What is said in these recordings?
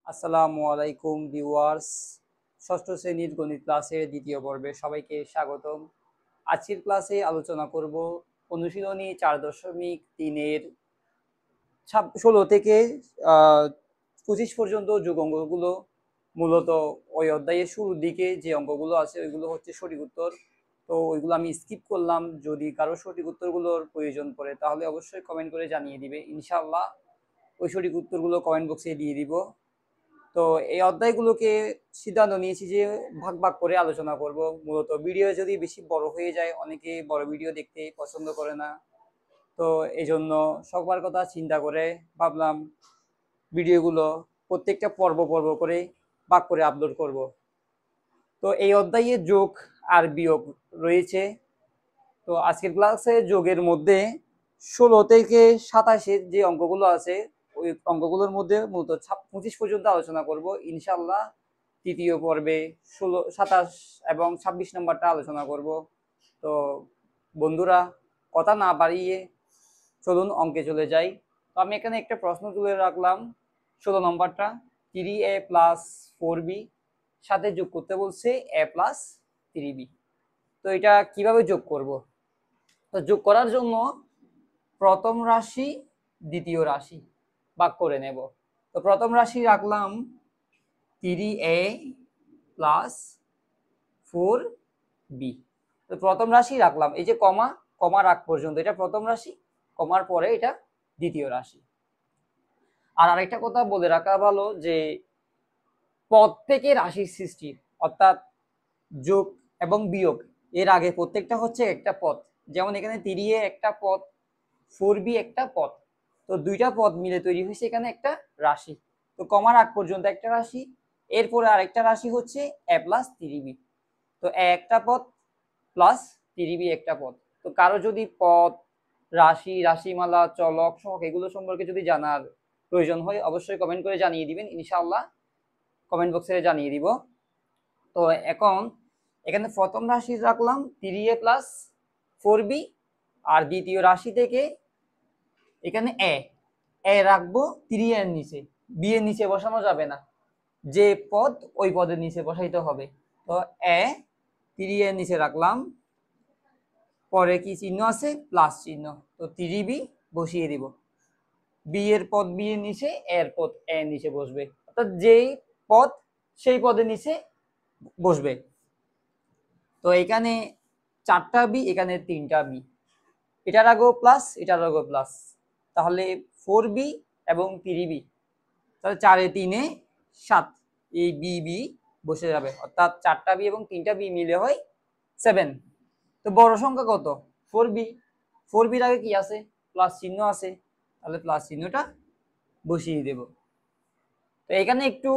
আসসালামু আলাইকুম ভিউয়ার্স। ষষ্ঠ শ্রেণীর গণিত ক্লাসের দ্বিতীয় পর্বে সবাইকে স্বাগতম। আজকের ক্লাসে আলোচনা করব অনুশীলনী 4.3-এর 16 থেকে 25 পর্যন্ত যোগ অঙ্কগুলো। মূলত ওই অধ্যায়ের শুরুর দিকে যে অঙ্কগুলো আছে ওইগুলো হচ্ছে সঠিক উত্তর, তো ওইগুলো আমি স্কিপ করলাম। যদি কারো সঠিক উত্তরগুলোর প্রয়োজন পড়ে তাহলে অবশ্যই কমেন্ট করে জানিয়ে দিবে, ইনশাআল্লাহ ওই সঠিক উত্তরগুলো কমেন্ট বক্সে দিয়ে দিব। তো এই অধ্যায়গুলোকে সিদ্ধান্ত নিয়েছি যে ভাগ ভাগ করে আলোচনা করব। মূলত ভিডিও যদি বেশি বড় হয়ে যায়, অনেকে বড় ভিডিও দেখতে পছন্দ করে না, তো এই জন্য সবার কথা চিন্তা করে ভাবলাম ভিডিওগুলো প্রত্যেকটা পর্ব পর্ব করে ভাগ করে আপলোড করব। তো এই অধ্যায়ে যোগ আর বিয়োগ রয়েছে। তো আজকের ক্লাসে যোগের মধ্যে 16 থেকে 27-এর যে অঙ্কগুলো আছে ওই অঙ্কগুলোর মধ্যে মূলত 25 পর্যন্ত আলোচনা করব ইনশাল্লাহ। তৃতীয় পর্বে 16, 27 এবং 26 নম্বরটা আলোচনা করব। তো বন্ধুরা, কথা না বাড়িয়ে চলুন অঙ্কে চলে যাই। তো আমি এখানে একটা প্রশ্ন তুলে রাখলাম। 16 নম্বরটা 3a প্লাস 4b সাথে যোগ করতে বলছে a প্লাস 3b। তো এটা কিভাবে যোগ করব? তো যোগ করার জন্য প্রথম রাশি দ্বিতীয় রাশি ভাগ করে নেব। তো প্রথম রাশি রাখলাম 3a প্লাস 4b। তো প্রথম রাশি রাখলাম, এই যে কমা, কমার আগ পর্যন্ত এটা প্রথম রাশি, কমার পরে এটা দ্বিতীয় রাশি। আর আরেকটা কথা বলে রাখা ভালো যে পদ থেকে রাশির সৃষ্টি, অর্থাৎ যোগ এবং বিয়োগ এর আগে প্রত্যেকটা হচ্ছে একটা পদ। যেমন এখানে 3a একটা পদ, 4b একটা পদ, তো দুইটা পদ মিলে তৈরি হয়েছে এখানে একটা রাশি। তো কমার আগ পর্যন্ত একটা রাশি, এরপরে আরেকটা রাশি হচ্ছে a প্লাস 3b। তো a একটা পদ প্লাস 3b একটা পদ। তো কারো যদি পদ, রাশি, রাশিমালা, চলক, সহগ এগুলো সম্পর্কে যদি জানার প্রয়োজন হয় অবশ্যই কমেন্ট করে জানিয়ে দিবেন, ইনশাআল্লাহ কমেন্ট বক্সে জানিয়ে দিব। তো এখন এখানে প্রথম রাশি রাখলাম 3a প্লাস 4b, আর দ্বিতীয় রাশি থেকে এখানে এ রাখবো 3 এর নিচে, বি এর নিচে বসানো যাবে না, যে পদ ওই পদের নিচে বসাইতে হবে। তো এ 3 এর নিচে রাখলাম, পরে কি চিহ্ন আছে? প্লাস চিহ্ন। তো 3b বসিয়ে দিব। বি এর পদ বি এর নিচে, এর পদ এর নিচে বসবে, অর্থাৎ যেই পদ সেই পদের নিচে বসবে। তো এখানে 4টা বি, এখানে 3টা বি, এটার আগেও প্লাস এটার আগেও প্লাস, তাহলে 4b এবং 3b, তাহলে 4 এ 3 এ 7, এই বি বি বসে যাবে, অর্থাৎ 4টা বি এবং 3টা বি মিলে হয় 7। তো বড় সংখ্যা কত? 4b। 4b এর আগে কি আছে? প্লাস চিহ্ন আছে, তাহলে প্লাস চিহ্নটা বসিয়ে দেব। তো এখানে একটু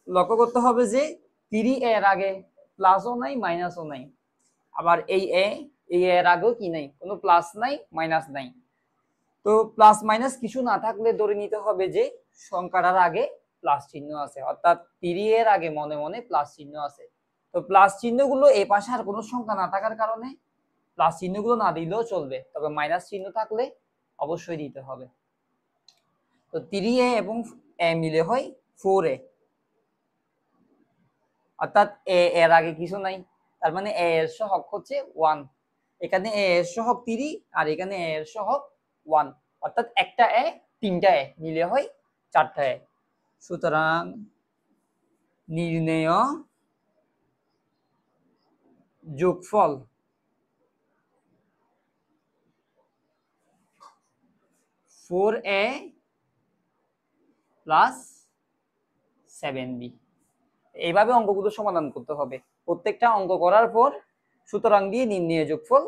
লক্ষ্য করতে হবে যে 3 এর আগে প্লাসও নাই মাইনাসও নাই, আবার এই এর আগেও কি নাই, কোনো প্লাস নাই মাইনাস নাই। তো প্লাস মাইনাস কিছু না থাকলে ধরে নিতে হবে যে সংখ্যাটার আগে প্লাস চিহ্ন আছে, অর্থাৎ 3 এর আগে মনে মনে প্লাস চিহ্ন আছে। তো প্লাস চিহ্নগুলো এই পাশে আর কোনো সংখ্যা না থাকার কারণে প্লাস চিহ্নগুলো না দিলেও চলবে, তবে মাইনাস চিহ্ন থাকলে অবশ্যই দিতে হবে। তো 3a এবং এ মিলে হয় 4a, অর্থাৎ এর আগে কিছু নাই, তার মানে এর সহগ হচ্ছে 1। এখানে এর সহগ 3 আর এখানে এর সহগ 1, অর্থাৎ একটা 3টা মিলে হয় 4টা। সুতরাং নির্ণেয় যোগফল ফোর এ প্লাস 7b। এইভাবে অঙ্কগুলো সমাধান করতে হবে। প্রত্যেকটা অঙ্ক করার পর সুতরাং দিয়ে নির্ণেয় যোগফল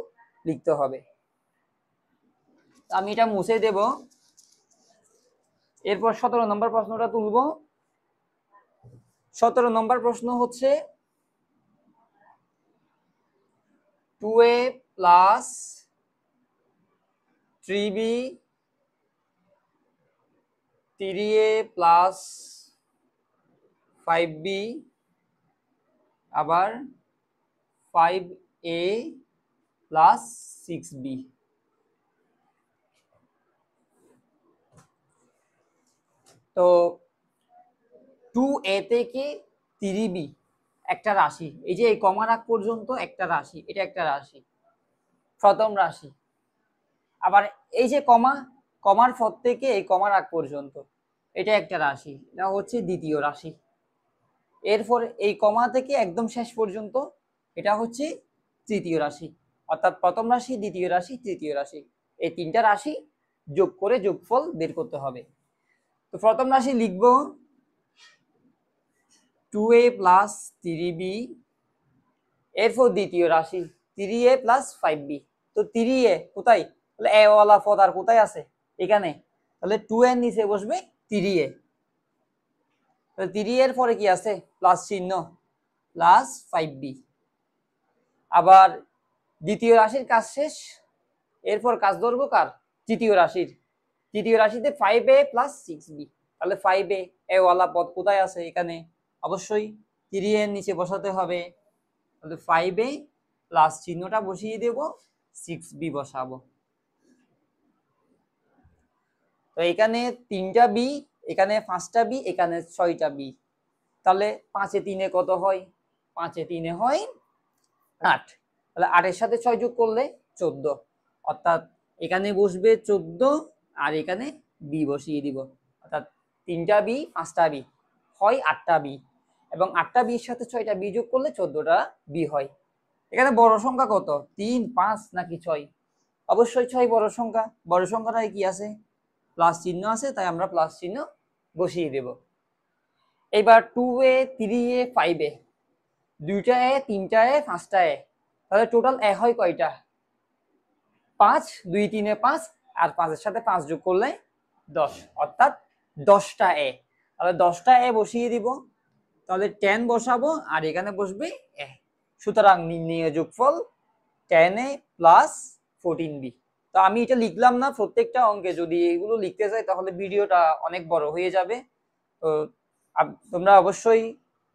লিখতে হবে। আমি এটা মুছে দেব। এরপর 17 নম্বর প্রশ্নটা তুলব। 17 নম্বর প্রশ্ন হচ্ছে 2a plus 3b, 3a plus 5b, আবার 5a প্লাস 6b। তো 2a থেকে 3b একটা রাশি, এই যে এই কমার আগ পর্যন্ত একটা রাশি, এটা একটা রাশি, প্রথম রাশি। আবার এই যে কমার পর থেকে এই কমার আগ পর্যন্ত এটা একটা রাশি, এটা হচ্ছে দ্বিতীয় রাশি। এরপর এই কমা থেকে একদম শেষ পর্যন্ত এটা হচ্ছে তৃতীয় রাশি। অর্থাৎ প্রথম রাশি, দ্বিতীয় রাশি, তৃতীয় রাশি, এই তিনটা রাশি যোগ করে যোগফল বের করতে হবে। তো প্রথম রাশি লিখব 2a প্লাস 3b, এরপর দ্বিতীয় রাশি 3a প্লাস 5b। তো 3a কোথায়, তাহলে এ ওয়ালা পদ আর কোথায় আছে, এখানে, তাহলে 2 এর নিচে বসবে 3a। তাহলে 3 এর পরে কি আছে, প্লাস চিহ্ন, প্লাস 5b। আবার দ্বিতীয় রাশির কাজ শেষ, এরপর কাজ ধরবো কার, তৃতীয় রাশির। তৃতীয় রাশিতে 5a প্লাস 6b, তাহলে 5a এ ওয়ালা পদ কোথায় আছে, এখানে, অবশ্যই 3 এর নিচে বসাতে হবে। তাহলে 5a প্লাস চিহ্নটা বসিয়ে দেব, 6b বসাবো। তো এখানে 3টা বি, এখানে 5টা বি, এখানে 6টা বি। তাহলে 5 এ 3 কত হয়, 5 এ 3 হয় 8। তাহলে 8 এর সাথে 6 যোগ করলে 14, অর্থাৎ এখানে বসবে 14 আর এখানে বি বসিয়ে দিব। অর্থাৎ 3টা বি 5টা বি হয় 8টা বি, এবং 8টা বির সাথে 6টা বি যোগ করলে 14টা বি হয়। এখানে বড় সংখ্যা কত, 3, 5 নাকি 6? অবশ্যই 6 বড় সংখ্যা। বড় সংখ্যাটায় কি আছে, প্লাস চিহ্ন আছে, তাই আমরা প্লাস চিহ্ন বসিয়ে দেব। এবার 2a 3a 5a, 2টা এ 3টা এ 5টা এ, তাহলে টোটাল এ হয় কয়টা, 5, 2 3 এ 5, আর 5 এর সাথে 5 যোগ করলে 10, অর্থাৎ 10টা এ। তাহলে 10টা এ বসিয়ে দিব, তাহলে 10 বসাবো আর এখানে বসবে এ। সুতরাং নির্ণয় যোগফল 10a প্লাস 14b। তো আমি এটা লিখলাম না, প্রত্যেকটা অঙ্কে যদি এগুলো লিখতে চাই তাহলে ভিডিওটা অনেক বড় হয়ে যাবে। তো তোমরা অবশ্যই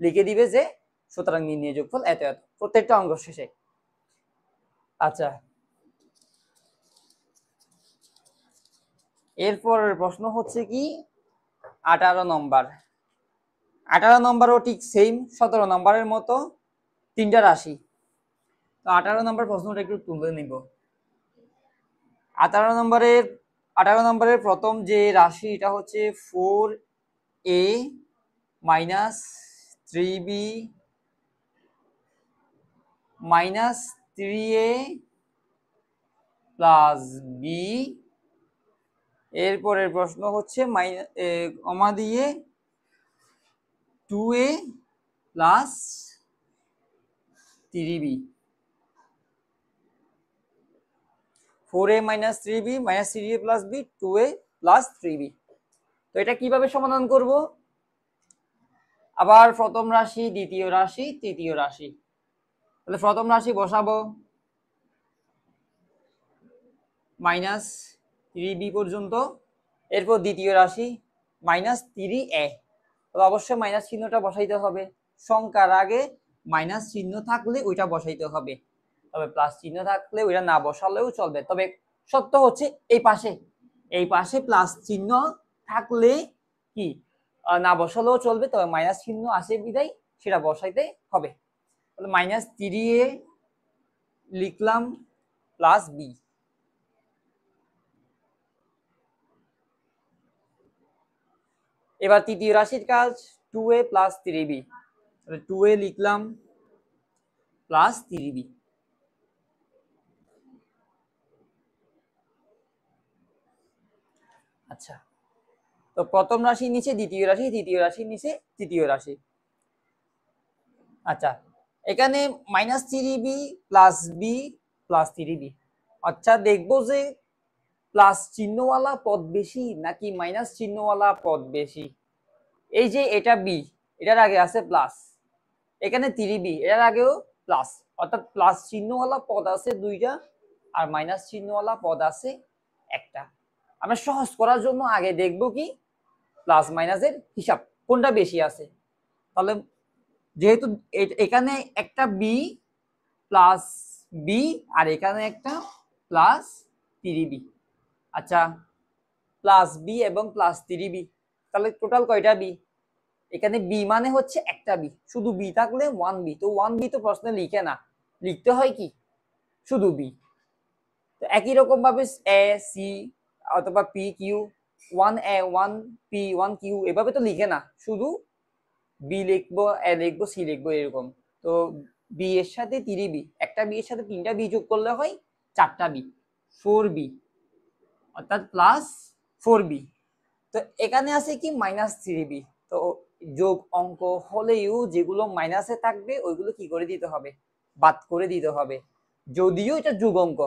লিখে দিবে যে সুতরাং নির্ণয় যোগফল এত এত, প্রত্যেকটা অঙ্ক শেষে। আচ্ছা, এরপর প্রশ্ন হচ্ছে কি 18 নম্বর। 18 নম্বরও ঠিক সেম 17 নম্বরের মতো, তিনটা রাশি। তো 18 নম্বর প্রশ্নটা একটু তুলে নিব। 18 নম্বরের প্রথম যে রাশি, এটা হচ্ছে 4a minus 3b minus 3a plus B. এরপরের প্রশ্ন হচ্ছে কমা দিয়ে 2a plus 3b, 4a minus 3b minus 3a plus b, 2a plus 3b। তো এটা কিভাবে সমাধান করব, আবার প্রথম রাশি, দ্বিতীয় রাশি, তৃতীয় রাশি। তাহলে প্রথম রাশি বসাবো মাইনাস 3b পর্যন্ত, এরপর দ্বিতীয় রাশি মাইনাস 3a। তাহলে অবশ্যই মাইনাস চিহ্নটা বসাইতে হবে, সংখ্যার আগে মাইনাস চিহ্ন থাকলে ওইটা বসাইতে হবে, তবে প্লাস চিহ্ন থাকলে ওইটা না বসালেও চলবে। তবে সত্য হচ্ছে এই পাশে প্লাস চিহ্ন থাকলে কি না বসালেও চলবে, তবে মাইনাস চিহ্ন আছে বিদায় সেটা বসাইতে হবে। তাহলে মাইনাস 3a লিখলাম প্লাস বি। এবার তৃতীয় রাশির কাজ 2a প্লাস 3b, তাহলে 2a লিখলাম প্লাস 3b। আচ্ছা, তো প্রথম রাশির নিচে দ্বিতীয় রাশি, দ্বিতীয় রাশির নিচে তৃতীয় রাশি। আচ্ছা, এখানে minus 3b plus B plus 3b। আচ্ছা, দেখবো যে প্লাস চিহ্নওয়ালা পদ বেশি নাকি মাইনাস চিহ্নওয়ালা পদ বেশি। এই যে এটা বি, এটার আগে আছে প্লাস, এখানে 3b এটার আগেও প্লাস, অর্থাৎ প্লাস চিহ্নওয়ালা পদ আছে 2টা আর মাইনাস চিহ্নওয়ালা পদ আছে একটা। আমরা সহজ করার জন্য আগে দেখব কি প্লাস মাইনাসের হিসাব কোনটা বেশি আছে। তাহলে যেহেতু এখানে একটা বি প্লাস বি আর এখানে একটা প্লাস 3b। আচ্ছা, প্লাস বি এবং প্লাস 3b, তাহলে টোটাল কয়টা বি, এখানে বি মানে হচ্ছে একটা বি, শুধু বি থাকলে ওয়ান বি, তো ওয়ান বি তো প্রশ্নে লিখে না, লিখতে হয় কি শুধু বি। তো একই রকম ভাবে এ সি অথবা পি কিউ, ওয়ান এ ওয়ান পি ওয়ান কিউ এভাবে তো লিখে না, শুধু বি লিখবো এ লিখবো সি লিখবো এরকম। তো বি এর সাথে 3 বি, একটা বি এর সাথে 3টা বি যোগ করলে হয় 4টা বি, 4 বি, অর্থাৎ প্লাস 4 বি। তো এখানে আছে কি -3 বি। তো যোগ অঙ্ক হলেও যেগুলো মাইনাসে থাকবে ওইগুলো কি করে দিতে হবে, বাদ করে দিতে হবে। যদিও এটা যোগ অঙ্ক,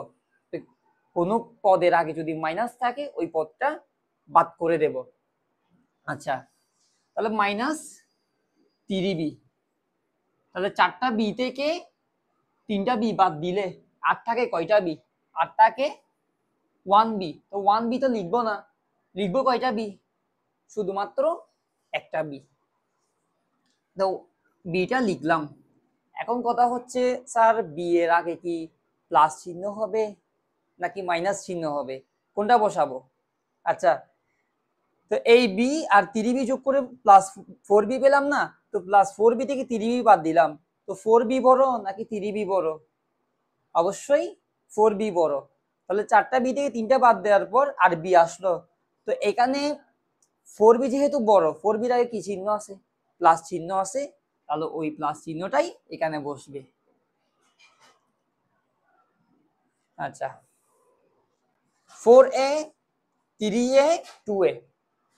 কোনো পদের আগে যদি মাইনাস থাকে ওই পদটা বাদ করে দেব। আচ্ছা, তাহলে -3বি, তাহলে 4টা বি থেকে 3টা বি বাদ দিলে আর থাকে কয়টা বি, আর থাকে 1বি। তো 1বি তো লিখবো না, লিখবো কয়টা বি, শুধুমাত্র একটা বি। তো বিটা লিখলাম। এখন কথা হচ্ছে স্যার বি এর আগে কি প্লাস চিহ্ন হবে নাকি মাইনাস চিহ্ন হবে, কোনটা বসাবো? আচ্ছা, তো এই বি আর 3বি যোগ করে +4বি পেলাম না, তো +4বি থেকে 3বি বাদ দিলাম, তো 4বি বড় নাকি 3বি বড়? অবশ্যই 4বি বড়। তাহলে 4টা বি থেকে 3টা বাদ দেওয়ার পর আর বি আসলো, তো এখানে 4বি যেহেতু বড়, 4বির আগে কি চিহ্ন আছে, প্লাস চিহ্ন আছে, তাহলে ওই প্লাস চিহ্নটাই এখানে বসবে। আচ্ছা, 4a 3a 2a,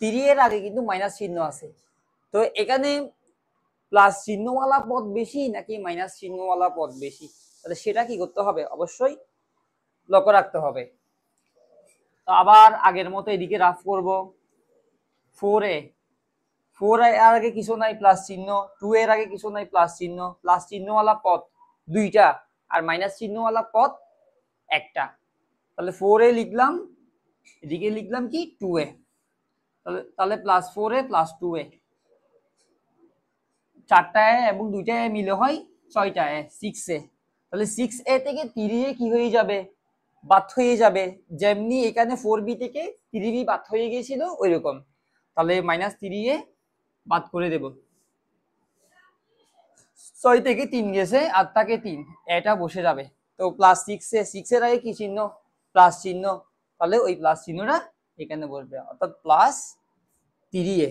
3 এর আগে কিন্তু মাইনাস চিহ্ন আছে, তো এখানে প্লাস চিহ্নওয়ালা পদ বেশি নাকি মাইনাস চিহ্নওয়ালা পদ বেশি, তাহলে সেটা কি করতে হবে, অবশ্যই লক্ষ্য রাখতে হবে। তো আবার আগের মতো এদিকে রাফ করব। 4a, 4 এর আগে কিছু নাই প্লাস চিহ্ন, 2 এর আগে কিছু নাই প্লাস চিহ্ন, প্লাস চিহ্নওয়ালা পদ দুইটা আর মাইনাস চিহ্নওয়ালা পদ একটা, তাহলে 4a লিখলাম, এদিকে লিখলাম কি 2a, তাহলে +4a +2a, 4টা এ এবং 2টা এ মিলে হয় 6টা এ, 6a। তাহলে 6a থেকে 3a কি হয়ে যাবে, বাদ হয়ে যাবে, যেমনি এখানে 4b থেকে 3b বাদ হয়ে গিয়েছিল ওই রকম। তাহলে -3a বাদ করে দেব, 6 থেকে 3 গেছে আর থাকে 3, এটা বসে যাবে। তো +6a, 6 এর আগে কি চিহ্ন, প্লাস চিহ্ন, তাহলে ওই প্লাস চিহ্নটা এখানে বসবে, অর্থাৎ +3a।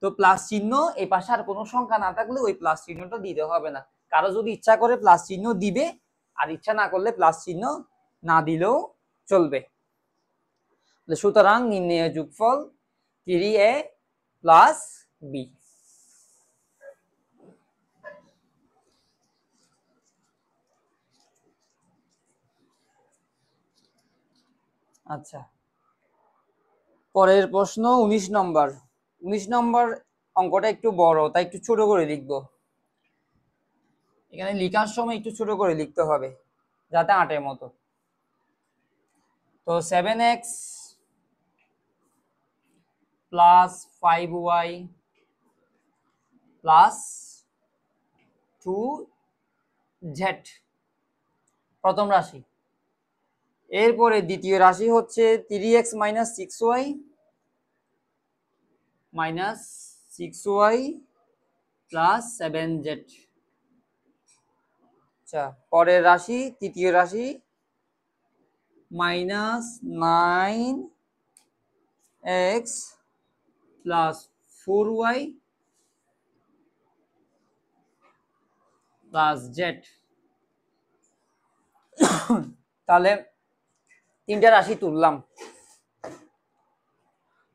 তো প্লাস চিহ্ন এই পাশে আর কোনো সংখ্যা না থাকলে ওই প্লাস চিহ্নটা দিতে হবে না, কারো যদি ইচ্ছা করে প্লাস চিহ্ন দিবে, আর ইচ্ছা না করলে প্লাস চিহ্ন না দিলেও চলবে। সুতরাং নির্ণয় যোগফল 3a + b। আচ্ছা, পরের প্রশ্ন 19 নম্বর। 19 নম্বর অঙ্কটা একটু বড়, তাই একটু ছোট করে লিখবো। এখানে লেখার সময় একটু ছোট করে লিখতে হবে যাতে আটের মতো। তো 7x + 5y + 2z প্রথম রাশি। এরপরে দ্বিতীয় রাশি হচ্ছে 3x - 6y + 7z। আচ্ছা, পরের রাশি তৃতীয় রাশি -9x + 4y + z। তাহলে 3টা রাশি তুললাম।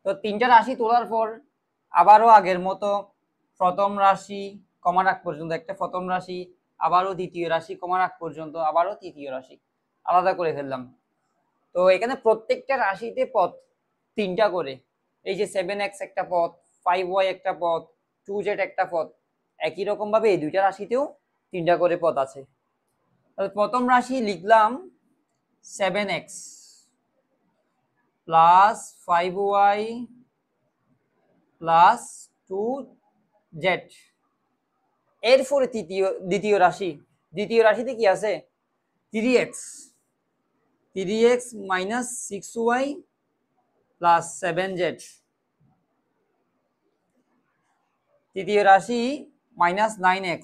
তো 3টা রাশি তোলার পর আবারও আগের মতো প্রথম রাশি কমার আগ পর্যন্ত একটা প্রথম রাশি, আবারও দ্বিতীয় রাশি কমার আগ পর্যন্ত আবারও তৃতীয় রাশি আলাদা করে ফেললাম। তো এখানে প্রত্যেকটা রাশিতে পদ 3টা করে, এই যে 7x একটা পদ, 5y একটা পদ, 2z একটা পদ, একই রকম ভাবে এই দুইটা রাশিতেও 3টা করে পদ আছে। প্রথম রাশি লিখলাম 7x + 5y + 2z। এরপরে দ্বিতীয় রাশিতে কি আছে, 3x - 6y + 7z। তৃতীয় রাশি -9x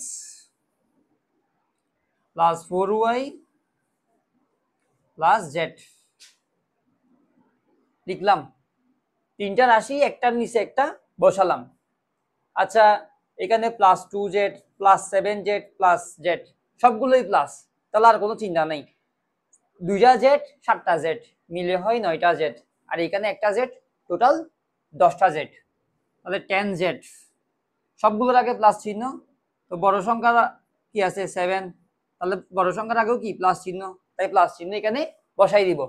plus 4y plus Z লিখলাম। তিনটা রাশি একটার নিচে একটা বসালাম। আচ্ছা, এখানে +2z +7z প্লাস জেড সবগুলোই প্লাস, তাহলে আর কোনো চিন্তা নেই। 2টা জেড 7টা জেড মিলে হয় 9টা জেড, আর এখানে একটা জেড, টোটাল 10টা জেড, তাহলে 10z। সবগুলোর আগে প্লাস চিহ্ন, তো বড় সংখ্যা কি আছে 7, তাহলে বড় সংখ্যার আগেও কি প্লাস চিহ্ন, তাই প্লাস চিহ্ন এখানে বসাই দিব।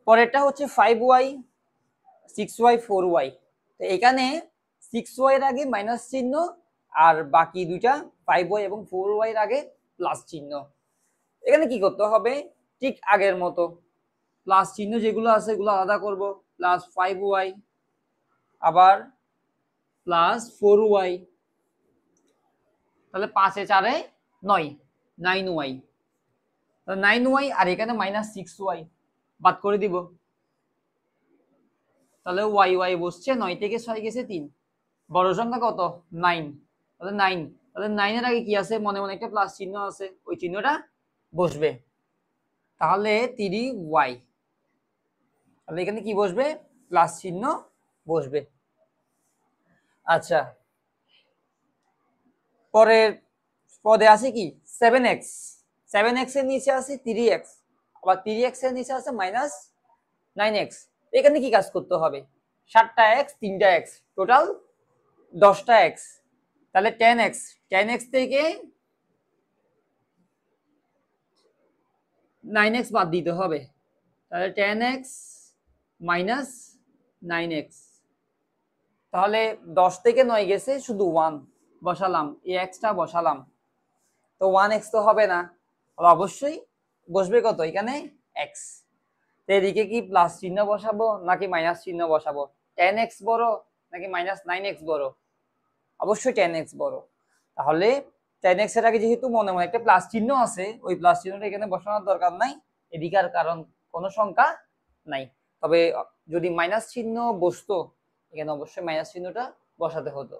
পরেরটা হচ্ছে 5y 6y 4y, তো এখানে 6y এর আগে মাইনাস চিহ্ন, আর বাকি দুইটা 5y এবং 4y এর আগে প্লাস চিহ্ন। এখানে কি করতে হবে, ঠিক আগের মতো প্লাস চিহ্ন যেগুলো আছে এগুলো আলাদা করব, প্লাস 5y আবার প্লাস 4y, তাহলে 5 এ 4 এ 9, 9y, 9y আর এখানে -6y বাদ করে দিব, তাহলে y বসছে 9 থেকে 6 গেছে 3, বড় সংখ্যা কত 9, তাহলে 9, তাহলে 9 এর আগে কি আছে, মনে মনে একটা প্লাস চিহ্ন আছে, ওই চিহ্নটা বসবে, তাহলে 3y, তাহলে এখানে কি বসবে, প্লাস চিহ্ন বসবে। আচ্ছা, পরের পদে আছে কি 7x, 7x এর নিচে আছে 3x, আবার 3x এর নিচে আছে -9x। এখানে কি কাজ করতে হবে, 7টা x 3টা x টোটাল 10টা x, তাহলে 10x, 10x থেকে 9x বাদ দিতে হবে, তাহলে 10x - 9x, তাহলে 10 থেকে 9 গেছে শুধু 1 বসালাম, এই xটা বসালাম, তো 1x তো হবে না, অবশ্যই বসবে কত এখানে x। তো এদিকে কি প্লাস চিহ্ন বসাবো নাকি মাইনাস চিহ্ন বসাবো, 10x বড় নাকি -9x বড়, অবশ্যই 10x বড়, তাহলে 10x এর আগে যেহেতু মনে মনে একটা প্লাস চিহ্ন আছে, ওই প্লাস চিহ্নটা এখানে বসানোর দরকার নাই, এদিকার কারণ কোনো সংখ্যা নাই, তবে যদি মাইনাস চিহ্ন বসতো এখানে অবশ্যই মাইনাস চিহ্নটা বসাতে হতো।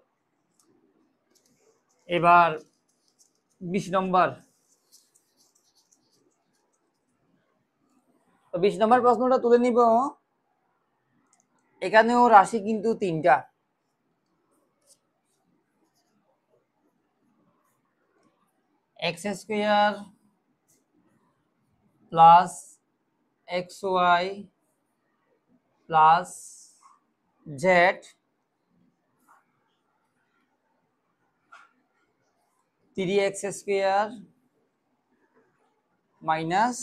এবার 20 নম্বর, তো 20 নম্বর প্রশ্নটা তুলে নিব। এখানেও রাশি কিন্তু তিনটা, x² plus xy plus Z 3x² minus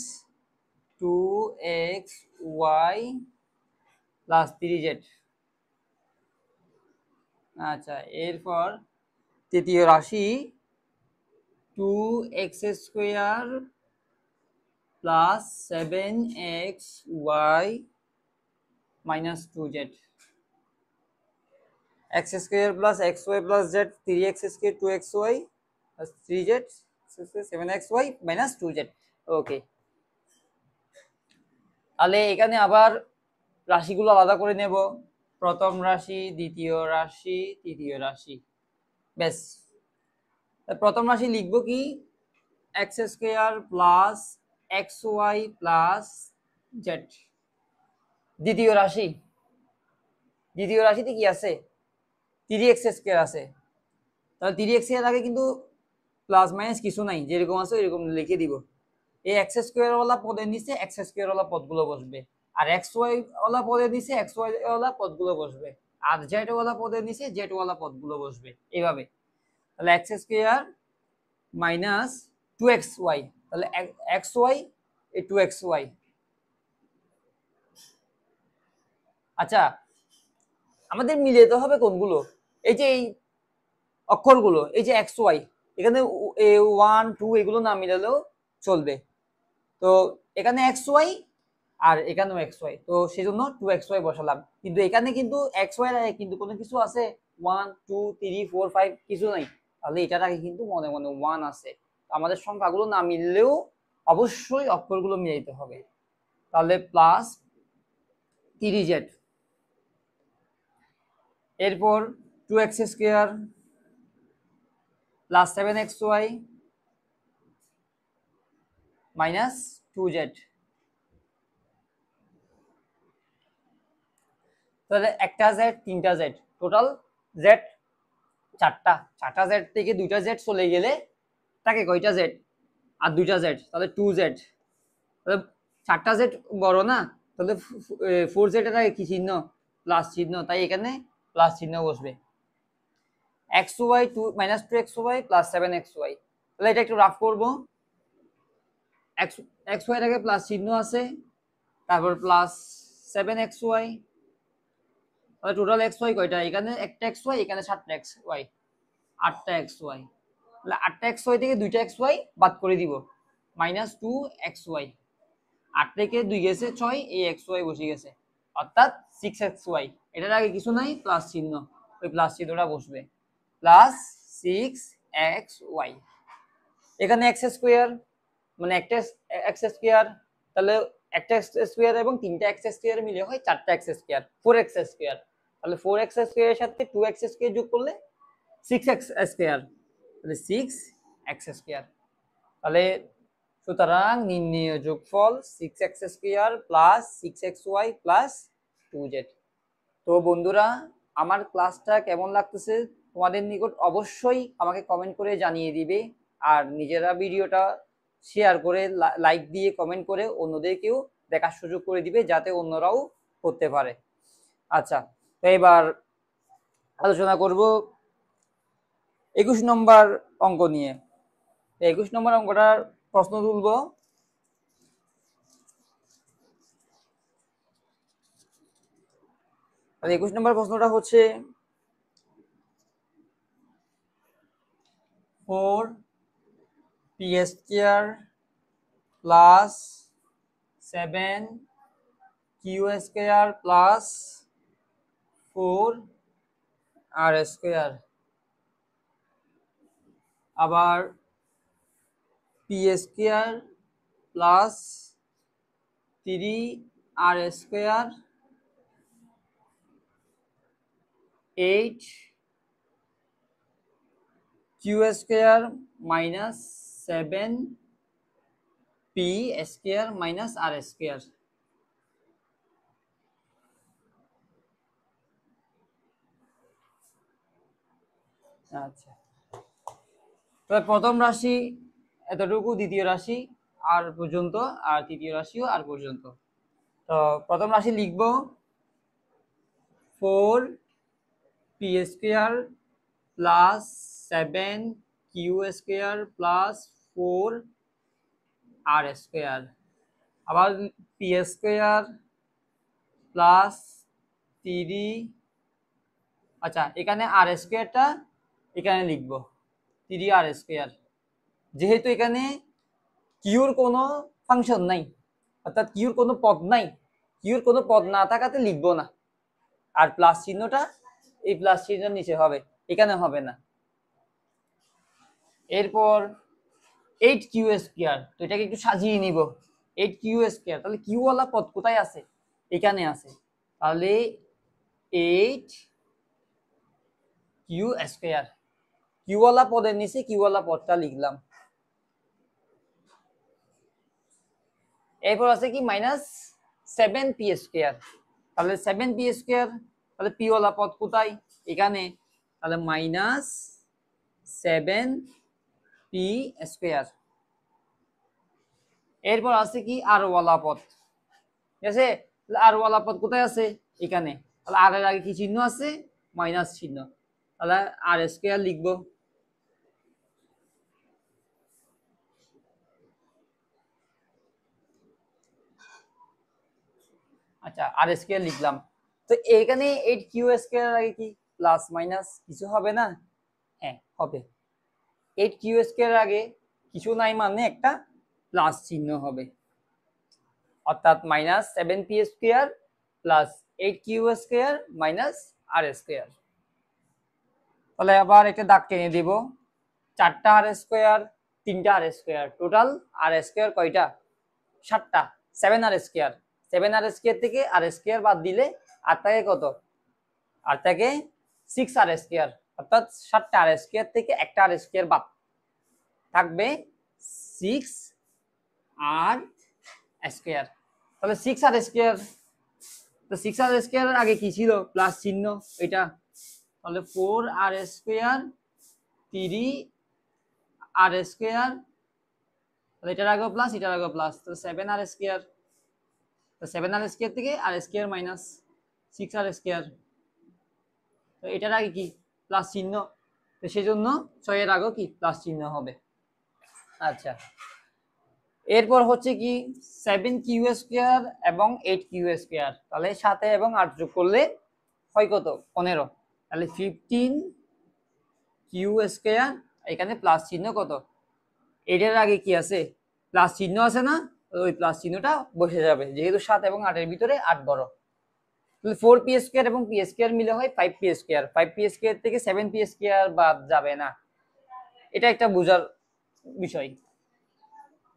2xy plus 3z। আচ্ছা, এরপর তৃতীয় রাশি 2x² plus 7xy minus 2z, x² plus xy plus z, 3x² 2xy plus 3z 7xy minus 2z। ওকে, তাহলে এখানে আবার রাশিগুলো আলাদা করে নেব, প্রথম রাশি, দ্বিতীয় রাশি, তৃতীয় রাশি, ব্যাস। প্রথম রাশি লিখবো কি x² plus xy plus z। দ্বিতীয় রাশিতে কি আছে 3x² আছে, তাহলে 3x এর আগে কিন্তু প্লাস মাইনাস কিছু নাই, যেরকম আছে এরকম লিখে দিব। এই x² ওয়ালা পদের নিচে x² ওয়ালা পদগুলো বসবে, আর xy ওয়ালা পদের নিচে xy ওয়ালা পদগুলো বসবে, আর z ওয়ালা পদের নিচে z ওয়ালা পদগুলো বসবে, এইভাবে। তাহলে x² মাইনাস 2xy, তাহলে xy এই 2xy। আচ্ছা, আমাদের মিলাতে হবে কোনগুলো, এই যে এই অক্ষরগুলো, এই যে xy, এখানে 1 2 এগুলো না মিলালেও চলবে, তো এখানে xy আর এখানেও xy, তো সেজন্য 2xy বসালাম, কিন্তু এখানে কিন্তু xy এর আগে কিন্তু কোনো কিছু আছে 1 2 3 4 5 কিছু নাই, তাহলে এটার আগে কিন্তু মনে মনে 1 আছে, আমাদের সংখ্যাগুলো না মিললেও অবশ্যই অক্ষরগুলো মিলাইতে হবে, তাহলে প্লাস 3z। এরপর 2x square plus 7xy minus 2z। তাহলে একটা জেড তিনটা জেড, টোটাল জেড চারটা জেড থেকে দুইটা জেড চলে গেলে তাকে কয়টা জেড আর দুইটা জেড, তাহলে 2z। তাহলে চারটা জেড বড় না, তাহলে 4z এর আগে কি চিহ্ন? প্লাস চিহ্ন, তাই এখানে প্লাস চিহ্ন বসবে। xy 2 minus 2xy plus 7xy। তাহলে এটা একটু রাফ করবো। xy এর আগে প্লাস চিহ্ন আছে, তারপর প্লাস 7xy। তাহলে টোটাল xy কয়টা? এখানে একটা xy, এখানে 7টা xy, 8টা xy। তাহলে 8টা xy থেকে দুইটা xy বাদ করে দিব, মাইনাস 2xy। 8 থেকে 2 গেছে 6, এই xy বসে গেছে, অর্থাৎ 6xy। এটার আগে কিছু নাই, প্লাস চিহ্ন, ওই প্লাস চিহ্নটা বসবে, প্লাস 6xy। এখানে x স্কয়ার মানে একটা x স্কয়ার, তাহলে একটা x স্কয়ার এবং তিনটা x স্কয়ার মিলে হয় 4টা x স্কয়ার, 4x স্কয়ার। তাহলে 4x স্কয়ারের সাথে 2x স্কয়ার যোগ করলে 6x স্কয়ার, তাহলে 6x স্কয়ার। তাহলে সুতরাং নির্ণেয় যোগফল 6x square plus 6xy plus 2z। তো বন্ধুরা, আমার ক্লাসটা কেমন লাগতেছে তোমাদের নিকট অবশ্যই আমাকে কমেন্ট করে জানিয়ে দিবে। আর নিজেরা ভিডিওটা শেয়ার করে, লাইক দিয়ে, কমেন্ট করে অন্যদেরকেও দেখার সুযোগ করে দিবে, যাতে অন্যরাও করতে পারে। আচ্ছা, তো এবার আলোচনা করব 21 নম্বর অঙ্ক নিয়ে। 21 নম্বর অঙ্কটার প্রশ্ন তুলব। আর 21 নম্বর প্রশ্নটা হচ্ছে 4p square plus 7q square plus 4r square, আবার p square plus 3r square 8q square minus 7p square minus r square. আচ্ছা, তো প্রথম রাশি এতটুকু, দ্বিতীয় রাশি আর পর্যন্ত, আর তৃতীয় রাশিও আর পর্যন্ত। তো প্রথম রাশি লিখব 4p square plus 7q square plus 4r square, আবার p স্কয়ার প্লাস 3, আচ্ছা এখানে r স্কয়ারটা এখানে লিখব 3r স্কয়ার, যেহেতু এখানে কিউর কোনো ফাংশন নাই, অর্থাৎ কিউর কোনো পদ নাই, কিউর কোনো পদ না থাকাতে লিখবো না। আর প্লাস চিহ্নটা এই প্লাস চিহ্নের নিচে হবে, এখানে হবে না। এরপর 8q স্কয়ার, তো এটাকে একটু সাজিয়ে নিব। 8q স্কয়ার, তাহলে কিউ ওয়ালা পদ কোথায় আছে? এখানে আছে, তাহলে 8q স্কয়ার, কিউ ওয়ালা পদের নিচে কিউ ওয়ালা পদটা লিখলাম। এরপর আছে কি মাইনাস 7p স্কয়ার, তাহলে 7p স্কয়ার, তাহলে p ওয়ালা পদ কোথায়? এখানে, তাহলে মাইনাস 7p স্কয়ার। এরপর আছে কি আর ওয়ালা পদ, ঠিক আছে? আর ওয়ালা পদ কোথায় আছে? এখানে, তাহলে আর এর আগে কি চিহ্ন আছে? মাইনাস চিহ্ন, তাহলে আর স্কয়ার লিখবো। আচ্ছা, আর স্কয়ার লিখলাম। তো এখানে 8q স্কয়ার আগে কি প্লাস মাইনাস কিছু হবে না? হ্যাঁ হবে, 8q স্কয়ার আগে কিছু নাই মানে একটা প্লাস চিহ্ন হবে, অর্থাৎ minus 7p square plus 8q square minus r square. তাহলে আবার একটা দাগ টেনে দিব, 4টা আর স্কয়ার, 3টা আর স্কয়ার, টোটাল আর স্কয়ার কয়টা? 7টা, 7r স্কয়ার। 7r স্কয়ার থেকে আর স্কয়ার বাদ দিলে আর থাকে কত? আর থাকে 6r², অর্থাৎ 7টা r² থেকে একটা r² বাদ থাকবে 6r²। তাহলে 6r², তো 6r² এর আগে কি ছিল? প্লাস চিহ্ন, এটা। তাহলে 4r², 3r², তাহলে এটার আগেও প্লাস, এটার আগেও প্লাস, তো 7r²। তো 7r² থেকে r² মাইনাস 6r², তো এটার আগে কি? প্লাস চিহ্ন, তো সেজন্য 6 এর আগেও কি? প্লাস চিহ্ন হবে। আচ্ছা, এরপর হচ্ছে কি 7q² এবং 8q², তাহলে 7 এবং 8 যোগ করলে হয় কত? 15। তাহলে 15q², এখানে প্লাস চিহ্ন কত? এটার আগে কি আছে? প্লাস চিহ্ন আছে না? ওই প্লাস চিহ্নটা বসে যাবে, যেহেতু 7 এবং 8 এর ভিতরে 8 বড়। তাহলে 4p² এবং p² মিলে হয় 5p²। 5p² থেকে 7p² বাদ যাবে না, এটা একটা বোঝার বিষয়।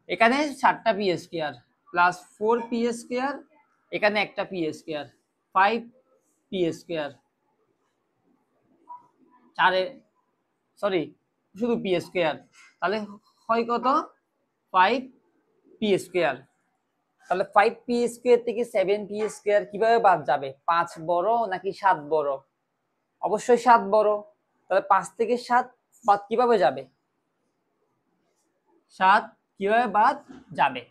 এখানে 7টা p² প্লাস 4p², এখানে একটা p², 5p², চারে সরি শুধু p², তাহলে হয় কত? 5p²। তাহলে 5p² থেকে 7p² কিভাবে বাদ যাবে? 5 বড় নাকি 7 বড়? অবশ্যই 7 বড়। তাহলে 5 থেকে 7 বাদ কিভাবে যাবে? 7 কিভাবে বাদ যাবে?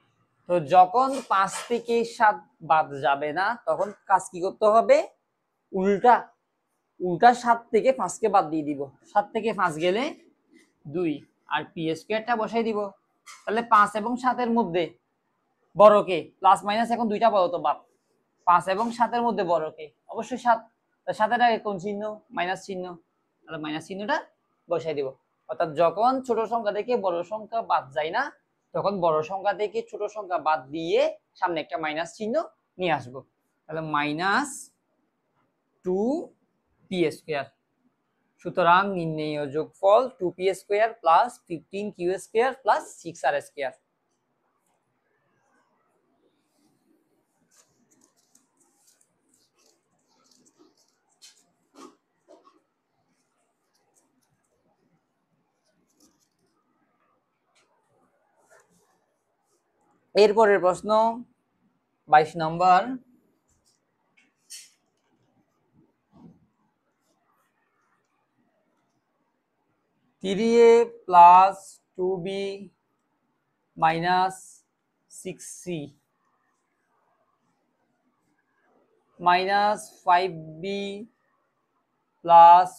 তো যখন 5 থেকে 7 বাদ যাবে না, তখন কাজ কি করতে হবে? উল্টা 7 থেকে 5কে বাদ দিয়ে দিব। 7 থেকে 5 গেলে 2, আর p²টা বসাই দিব। তাহলে 5 এবং 7 এর মধ্যে বড় কে? প্লাস মাইনাস এখন দুইটা বড় তো বাদ। 5 এবং 7 এর মধ্যে বড় কে? অবশ্যই 7। 7 এর আগে কোন চিহ্ন? মাইনাস চিহ্ন, তাহলে মাইনাস চিহ্নটা বসাই দিব। অর্থাৎ যখন ছোট সংখ্যা থেকে বড় সংখ্যা বাদ যায় না, তখন বড় সংখ্যা থেকে ছোট সংখ্যা বাদ দিয়ে সামনে একটা মাইনাস চিহ্ন নিয়ে আসবো। তাহলে -2p²। সুতরাং নির্ণেয় যোগফল 2p² plus 15q² plus 6r²। এরপরের প্রশ্ন 22 নম্বর। 3a plus 2b minus 6c minus 5b plus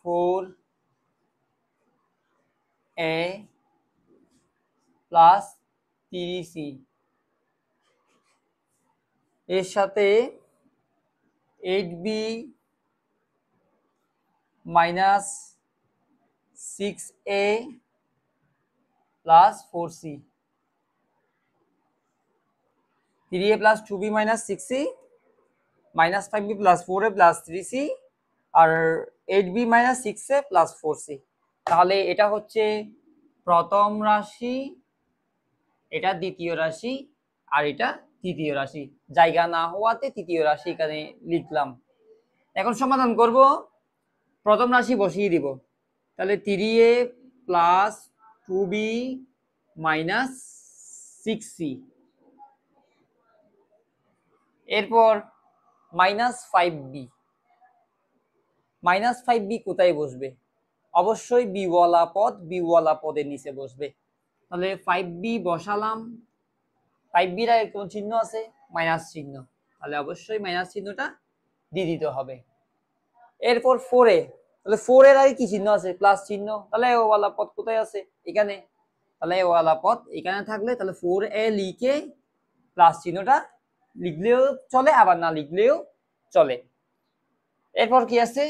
4a plus 3c এর সাথে 8b minus 6a plus 4c। 3a plus 2b minus 6c minus 5b plus 4a plus 3c আর 8b minus 6a plus 4c। তাহলে এটা হচ্ছে প্রথম রাশি, এটা দ্বিতীয় রাশি, আর এটা তৃতীয় রাশি। জায়গা না হওয়াতে তৃতীয় রাশি এখানে লিখলাম। এখন সমাধান করব, প্রথম রাশি বসিয়ে দিব। তাহলে 3a plus 2b minus 6c, এরপর মাইনাস 5b। মাইনাস 5b কোথায় বসবে? অবশ্যই বিওয়ালা পদ বিওয়ালা পদের নিচে বসবে। তাহলে 5b বসালাম, 5b এর আগে কোন চিহ্ন আছে? মাইনাস চিহ্ন, তাহলে অবশ্যই মাইনাস চিহ্নটা দিয়ে দিতে হবে। এরপর 4a, তাহলে 4 এর আগে কি চিহ্ন আছে? প্লাস চিহ্ন, তাহলে এ ওয়ালা পদ কোথায় আছে? এখানে। তাহলে এ ওয়ালা পদ এখানে থাকলে তাহলে 4a লিখে প্লাস চিহ্নটা লিখলেও চলে, আবার না লিখলেও চলে। এরপর কি আছে?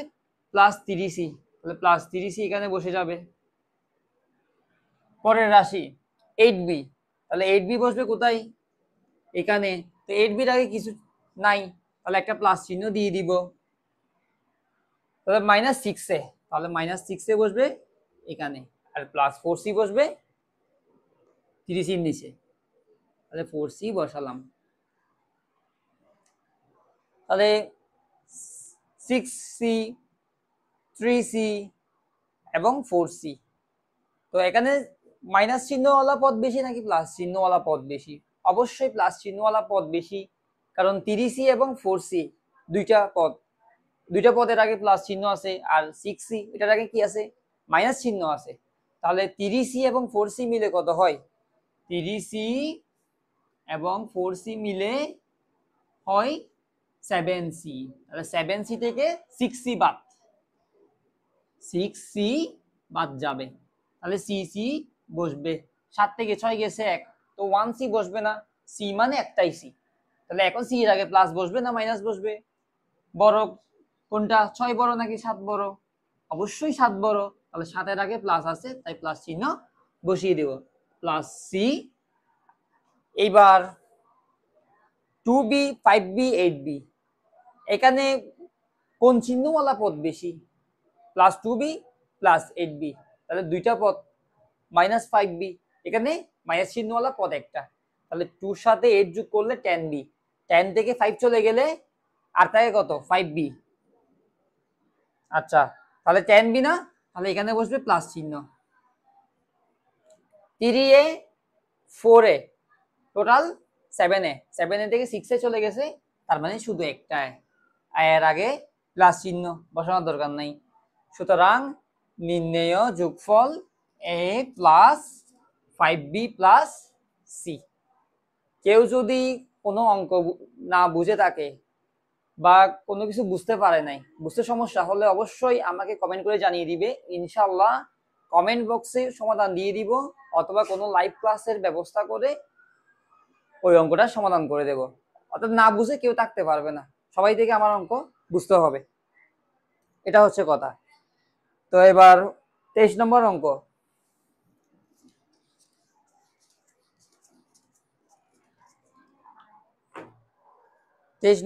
প্লাস 3c, তাহলে প্লাস 3c এখানে বসে যাবে। পরের রাশি 8b, তাহলে 8b বসবে কোথায়? এখানে। তো 8b এর আগে কিছু নাই, তাহলে একটা প্লাস চিহ্ন দিয়ে দিব। তাহলে মাইনাস 6a, তাহলে মাইনাস 6a বসবে এখানে, আর প্লাস 4c বসবে 3c এর নিচে। তাহলে 4c বসালাম। তাহলে 6c 3c এবং 4c। তো এখানে মাইনাস চিহ্নওয়ালা পদ বেশি নাকি প্লাস চিহ্নওয়ালা পদ বেশি? অবশ্যই প্লাস চিহ্নওয়ালা পদ বেশি, কারণ 3c এবং 4c দুইটা পদের আগে প্লাস চিহ্ন আছে, আর 6c এটার আগে কি আছে? মাইনাস চিহ্ন আছে। তাহলে 3c এবং 4c মিলে কত হয়? 3c এবং 4c মিলে হয় 7c। তাহলে 7c থেকে 6c বাদ, 6c বাদ যাবে, তাহলে cc বসবে। 7 থেকে 6 গেছে 1, তো 1c বসবে না, c মানে একটাই c। তাহলে এখন c এর আগে প্লাস বসবে না মাইনাস বসবে? বড় কোনটা, 6 বড় নাকি 7 বড়? অবশ্যই 7 বড়। তাহলে 7 এর আগে প্লাস আছে, তাই প্লাস চিহ্ন বসিয়ে দেব, প্লাস c। এইবার 2b 5b 8b, এখানে কোন চিহ্নওয়ালা পদ বেশি? প্লাস 2b প্লাস 8b, তাহলে দুইটা পদ। মাইনাস 5b, এখানে মাইনাস চিহ্নওয়ালা পদ একটা, তাহলে 2 সাথে 8 যোগ করলে 10b, 10 থেকে 5 চলে গেলে আর থাকে কত? 5b। আচ্ছা, তাহলে 10b না, তাহলে এখানে বসবে প্লাস চিহ্ন। 3a 4a total 7a, 7a থেকে 6a চলে গেছে, তার মানে শুধু একটা এর আগে প্লাস চিহ্ন বসানোর দরকার নাই। সুতরাং নির্ণেয় যোগফল a plus 5b plus c। কেউ যদি কোনো অঙ্ক না বুঝে থাকে বা কোনো কিছু বুঝতে পারে নাই, বুঝতে সমস্যা হলে অবশ্যই আমাকে কমেন্ট করে জানিয়ে দিবে, ইনশাআল্লাহ কমেন্ট বক্সে সমাধান দিয়ে দিব, অথবা কোনো লাইভ ক্লাসের ব্যবস্থা করে ওই অঙ্কটা সমাধান করে দেব। অর্থাৎ না বুঝে কেউ থাকতে পারবে না, সবাই থেকে আমার অঙ্ক বুঝতে হবে, এটা হচ্ছে কথা। তো এবার 23 নম্বর অঙ্ক।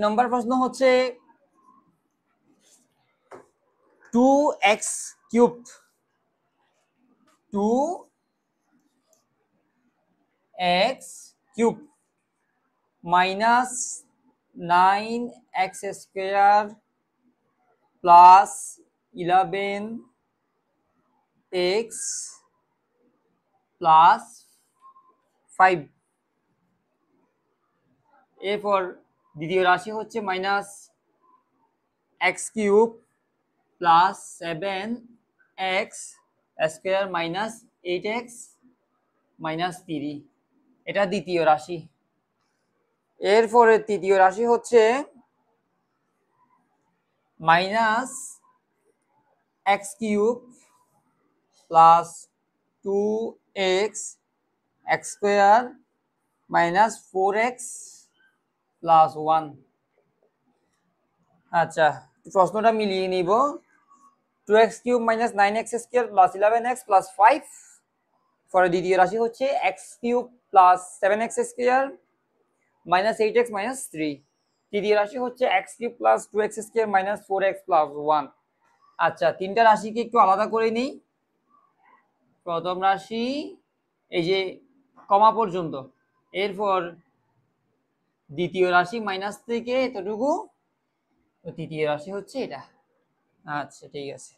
নম্বর প্রশ্ন হচ্ছে 2x cube 2x cube minus 9x square plus 11x plus 5। এরপর দ্বিতীয় রাশি হচ্ছে minus x cube plus 7x square minus 8x minus 3, এটা দ্বিতীয় রাশি। এরপরে তৃতীয় রাশি হচ্ছে minus x cube plus 2x x square minus 4x plus 1। আচ্ছা, প্রশ্নটা মিলিয়ে নিব। 2x cube minus 9x square plus 11x plus 5, পরে দ্বিতীয় রাশি হচ্ছে x cube plus 7x square minus 8x minus 3, তৃতীয় রাশি হচ্ছে x cube plus 2x square minus 4x plus 1। আচ্ছা, তিনটা রাশিকে একটু আলাদা করে নিই। প্রথম রাশি এই যে কমা পর্যন্ত, এরপর দ্বিতীয় রাশি মাইনাস থেকে এতটুকু, তৃতীয় রাশি হচ্ছে এটা। আচ্ছা, ঠিক আছে।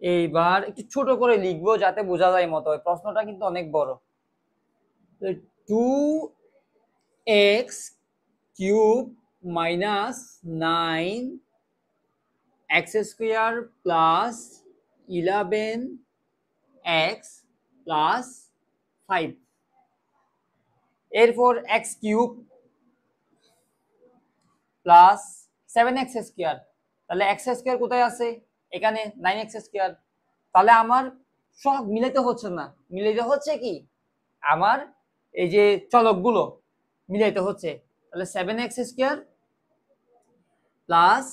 এইবার একটু ছোট করে লিখবো যাতে বোঝা যায় মতো হয়, প্রশ্নটা কিন্তু অনেক বড়। 2x cube minus 9x square plus 11x plus 5, এরপর x cube plus 7x square, তাহলে x স্কোয়ার কোথায় আছে? এখানে 9x স্কোয়ার। তাহলে আমার সব মিলাইতে হচ্ছে না, মিলাইতে হচ্ছে কি আমার এই যে চলকগুলো মিলাইতে হচ্ছে। তাহলে 7x square plus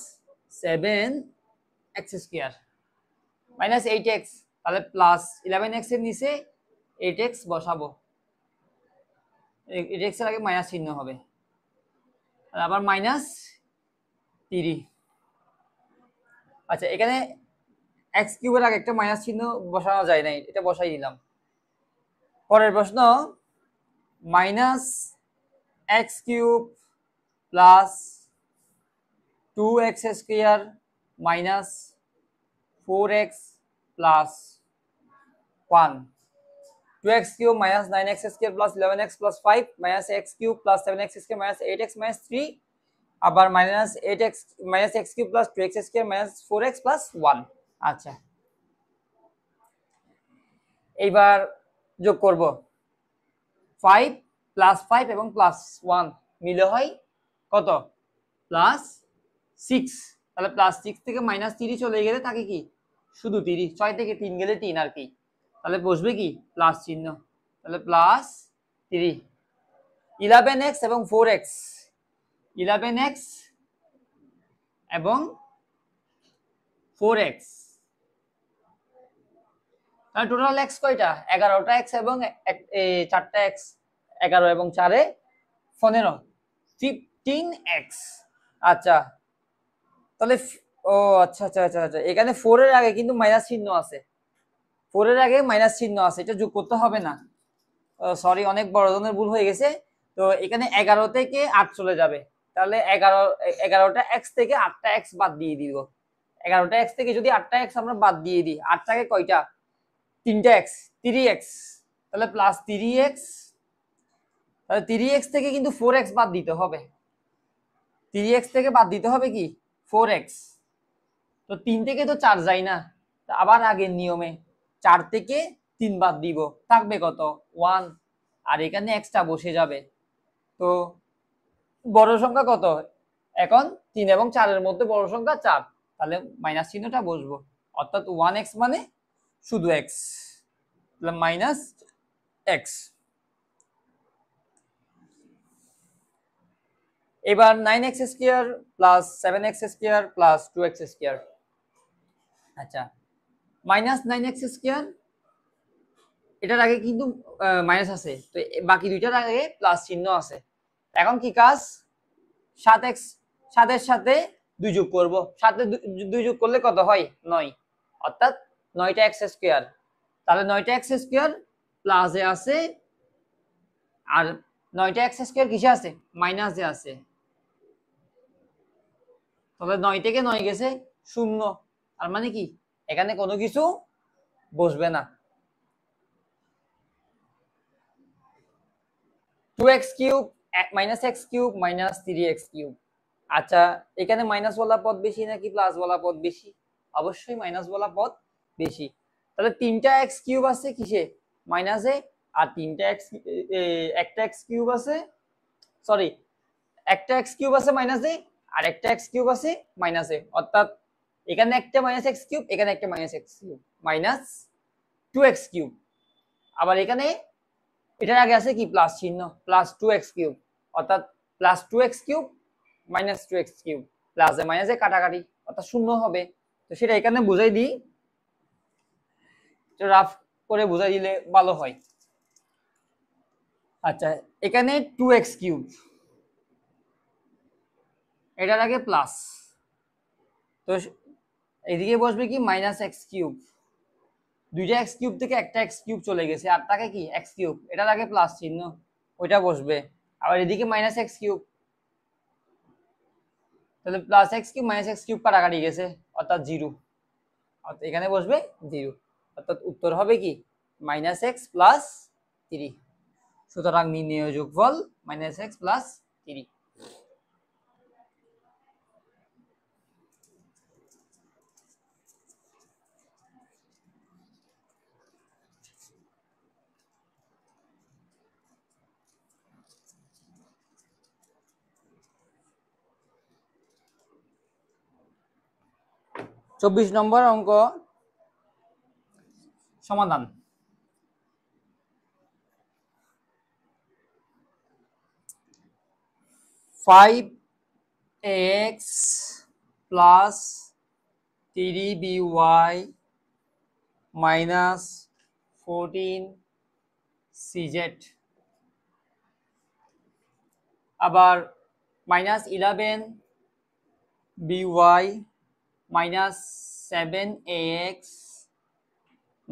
7x square minus 8x, তাহলে প্লাস 11x এর নিচে 8x বসাবো, 8x এর আগে মাইনাস চিহ্ন হবে, আবার মাইনাস 3। আচ্ছা, এখানে x কিউবের আগে একটা মাইনাস চিহ্ন বসানো যায় নাই, এটা বসাই দিলাম। পরের প্রশ্ন minus x cube plus 2x square minus 4x plus 1, 2x cube minus 9x square plus 11x plus 5 minus x cube plus 7x square minus 8x minus 3 আবার minus 8x minus x cube plus 2x square minus 4x plus 1। আচ্ছা, এইবার যোগ করব 5 plus 5 এবং plus 1 মিলে হয় কত? Plus 6। তাহলে প্লাস 6 থেকে মাইনাস 3 চলে গেলে থাকে কি শুধু 3, 6 থেকে 3 গেলে 3 আর কি, তাহলে বসবে কি প্লাস চিহ্ন, তাহলে প্লাস 3। 11x এবং 4x, 11x এবং 4x, তাহলে টোটাল x কয়টা? 11টা x এবং 4টা x, 11 এবং 4 15, 15x। আচ্ছা, তাহলে ও আচ্ছা আচ্ছা আচ্ছা আচ্ছা, এখানে 4 এর আগে কিন্তু মাইনাস চিহ্ন আছে, 4 এর আগে মাইনাস চিহ্ন আছে, এটা যোগ করতে হবে না। সরি, অনেক বড় ধরনের ভুল হয়ে গেছে। তো এখানে 11 থেকে 8 চলে যাবে, তাহলে 11টা x থেকে 8টা x বাদ দিয়ে দিব। 11টা x থেকে যদি 8টা x আমরা বাদ দিয়ে দিই, 8টাকে কয়টা? 3টা x, 3x, তাহলে প্লাস 3x। তাহলে 3x থেকে কিন্তু 4x বাদ দিতে হবে, 3x থেকে বাদ দিতে হবে কি 4x। তো 3 থেকে তো 4 যায় না, আবার আগের নিয়মে 4 থেকে 3 বাদ দিব, থাকবে কত? 1, আর এখানে এক্সট্রা বসে যাবে। তো বড় সংখ্যা কত এখন? 3 এবং 4 এর মধ্যে বড় সংখ্যা 4, তাহলে মাইনাস চিহ্নটা বসবো, অর্থাৎ 1x মানে শুধু x, তাহলে মাইনাস x। এবার 9x square plus 7x square plus 2x square. আচ্ছা, মাইনাস 9x স্কয়ার, এটার আগে কিন্তু মাইনাস আছে, তো বাকি দুইটার আগে প্লাস চিহ্ন আছে। এখন কি কাজ? 7x, 7 এর সাথে 2 যোগ করব, 7 এ 2 যোগ করলে কত হয়? 9, অর্থাৎ 9টা x স্কয়ার। তাহলে 9টা x স্কয়ার প্লাসে আছে, আর 9টা x স্কয়ার কিসে আছে? মাইনাসে আছে। তবে 9 থেকে 9 গেছে 0, আর মানে কি এখানে কোনো কিছু বসবে না। 2x cube minus x cube minus 3x cube. আচ্ছা, এখানে মাইনাস ওয়ালা পদ বেশি নাকি প্লাস ওয়ালা পদ বেশি? অবশ্যই মাইনাস ওয়ালা পদ বেশি। তাহলে 3টা x কিউব আছে কিসে? মাইনাসে, আর 3টা x, একটা x কিউব আছে, সরি, একটা x কিউব আছে মাইনাসে, আর একটা x কিউব আছে মাইনাসে, অর্থাৎ এখানে একটা মাইনাস x কিউব, এখানে একটা minus x cube, minus 2x cube. আবার এখানে এটার আগে আছে কি প্লাস চিহ্ন, প্লাস 2x কিউব, অর্থাৎ plus 2x cube minus 2x cube, প্লাসে মাইনাসে কাটাকাটি, অর্থাৎ 0 হবে। তো সেটা এখানে বুঝাই দিই, রাফ করে বুঝাই দিলে ভালো হয়। আচ্ছা, এখানে 2x কিউব, এটার আগে প্লাস, তো এদিকে বসবে কি মাইনাস x কিউব, দুইটা x কিউব থেকে একটা x কিউব চলে গেছে, আর টাকে কি x কিউব, এটার আগে প্লাস চিহ্ন, ওইটা বসবে। আবার এদিকে মাইনাস x কিউব, তাহলে plus x cube minus x cube কাটাকাটি গেছে, অর্থাৎ 0, অর্থাৎ এখানে বসবে 0, অর্থাৎ উত্তর হবে কি মাইনাস x প্লাস 3। সুতরাং নির্ণেয় যোগফল মাইনাস x প্লাস 3। চব্বিশ নম্বর অঙ্ক সমাধান। Five x plus 3by minus 14cz, আবার minus 11by minus 7ax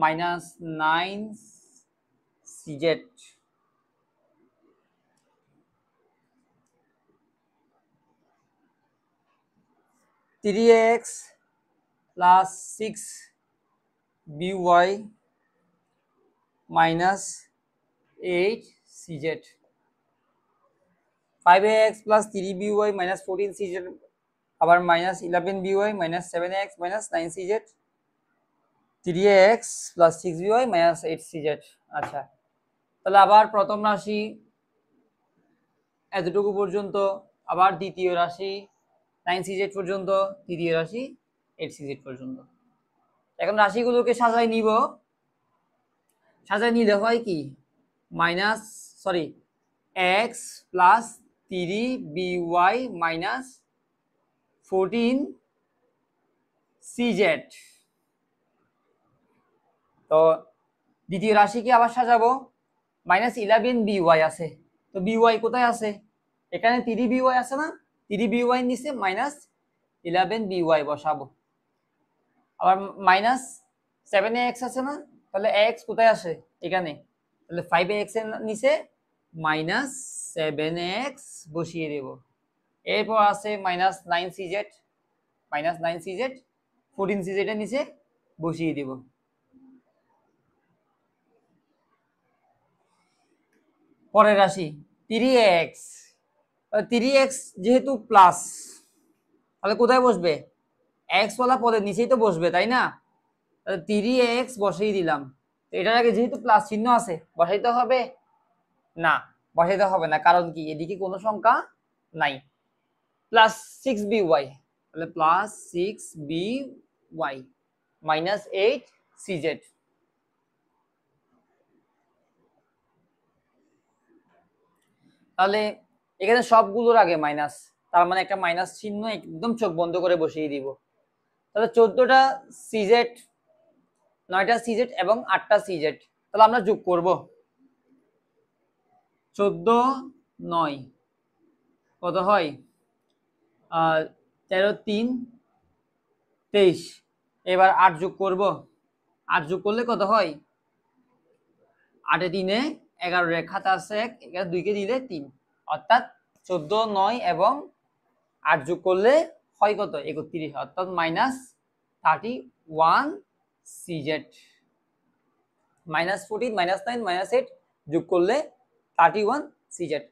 minus 9cz, 3x plus 6by minus 8cz, 5ax plus 3by minus 14cz, আবার minus 11by minus 7ax minus 9cz, 3ax plus 6by minus 8cz। আচ্ছা, তাহলে আবার প্রথম রাশি এতটুকু পর্যন্ত, আবার দ্বিতীয় রাশি 9cz পর্যন্ত, তৃতীয় রাশি 8cz পর্যন্ত। এখন রাশিগুলোকে সাজাই নিব, সাজাই নিলে হয় কি minus x plus 3by minus 14cz। তো দ্বিতীয় রাশিকে আবার সাজাবো, মাইনাস 11by আছে, তো by কোথায় আছে, এখানে 3by আছে না, 3by নিচে মাইনাস 11by বসাবো। আবার মাইনাস 7ax আছে না, তাহলে x কোথায় আসে এখানে, তাহলে 5ax এর নিচে মাইনাস 7x বসিয়ে দেব। এরপর আছে minus 9cz, minus 9cz 14cz এর নিচে বসিয়ে দেব। পরের রাশি 3x, 3x যেহেতু প্লাস, তাহলে কোথায় বসবে, এক্স ওয়ালা পদের নিচেই তো বসবে, তাই না, 3x বসিয়ে দিলাম। এটার আগে যেহেতু প্লাস চিহ্ন আছে বসাইতে হবে না, বসাইতে হবে না, কারণ কি এদিকে কোনো সংখ্যা নাই। প্লাস 6by, তাহলে প্লাস 6by মাইনাস 8cz। তাহলে এখানে সবগুলোর আগে মাইনাস, তার মানে একটা মাইনাস চিহ্ন একদম চোখ বন্ধ করে বসিয়ে দিব। তাহলে 14টা সিজেড, 9টা সিজেড এবং 8টা সিজেড, তাহলে আমরা যোগ করব 14 9 কত হয়, 13 3 23। এবার 8 যোগ করব, 8 যোগ করলে কত হয়, 8 এ 3 এ 11 রেখাতে আছে 1, এখানে 2 কে দিলে 3, অর্থাৎ 14 9 এবং 8 যোগ করলে হয় কত 31, অর্থাৎ minus 31cz। Minus 14 minus 9 minus 8 যোগ করলে 31cz।